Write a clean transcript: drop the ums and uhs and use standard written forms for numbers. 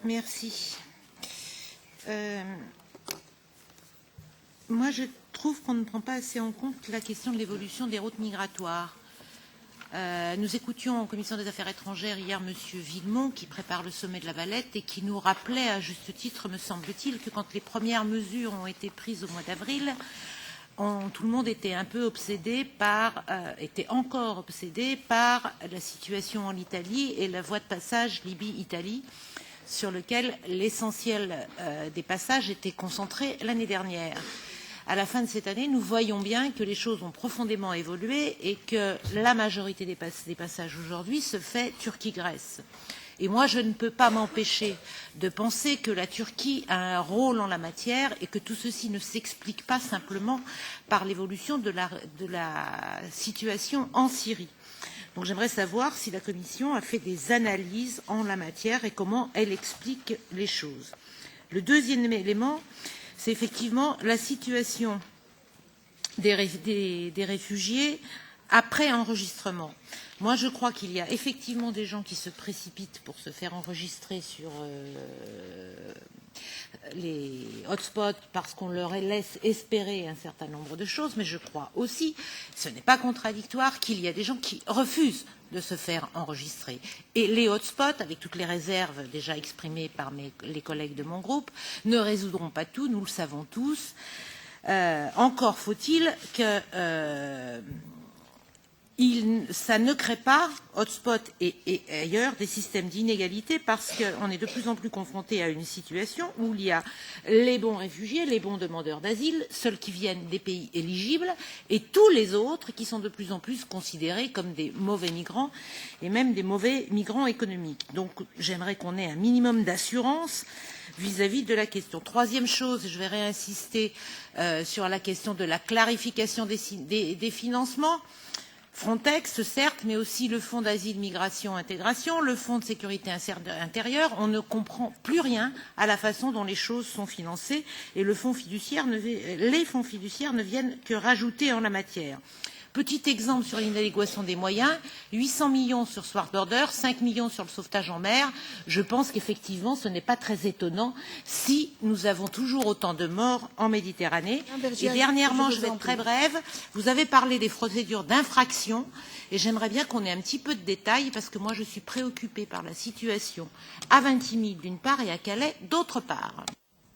Merci. Moi, je trouve qu'on ne prend pas assez en compte la question de l'évolution des routes migratoires. Nous écoutions en commission des affaires étrangères hier M. Villemont, qui prépare le sommet de la Valette, et qui nous rappelait, à juste titre, me semble-t-il, que quand les premières mesures ont été prises au mois d'avril, tout le monde était un peu obsédé était encore obsédé par la situation en Italie et la voie de passage Libye-Italie, sur lequel l'essentiel des passages était concentré l'année dernière. À la fin de cette année, nous voyons bien que les choses ont profondément évolué et que la majorité des passages aujourd'hui se fait Turquie-Grèce. Et moi, je ne peux pas m'empêcher de penser que la Turquie a un rôle en la matière et que tout ceci ne s'explique pas simplement par l'évolution de la situation en Syrie. Donc j'aimerais savoir si la Commission a fait des analyses en la matière et comment elle explique les choses. Le deuxième élément, c'est effectivement la situation des réfugiés après enregistrement. Moi, je crois qu'il y a effectivement des gens qui se précipitent pour se faire enregistrer sur les hotspots parce qu'on leur laisse espérer un certain nombre de choses, mais je crois aussi, ce n'est pas contradictoire, qu'il y a des gens qui refusent de se faire enregistrer. Et les hotspots, avec toutes les réserves déjà exprimées par les collègues de mon groupe, ne résoudront pas tout, nous le savons tous. Encore faut-il que ça ne crée pas, hotspot et ailleurs, des systèmes d'inégalité parce qu'on est de plus en plus confronté à une situation où il y a les bons réfugiés, les bons demandeurs d'asile, ceux qui viennent des pays éligibles et tous les autres qui sont de plus en plus considérés comme des mauvais migrants et même des mauvais migrants économiques. Donc j'aimerais qu'on ait un minimum d'assurance vis-à-vis de la question. Troisième chose, je vais réinsister sur la question de la clarification des financements. Frontex, certes, mais aussi le Fonds d'asile, migration, intégration, le Fonds de sécurité intérieure. On ne comprend plus rien à la façon dont les choses sont financées et les fonds fiduciaires ne viennent que rajouter en la matière. Petit exemple sur l'inadéquation des moyens, 800 millions sur Swart Border, 5 millions sur le sauvetage en mer. Je pense qu'effectivement, ce n'est pas très étonnant si nous avons toujours autant de morts en Méditerranée. Et dernièrement, je vais être très brève, vous avez parlé des procédures d'infraction et j'aimerais bien qu'on ait un petit peu de détails parce que moi, je suis préoccupée par la situation à Vintimille d'une part et à Calais d'autre part.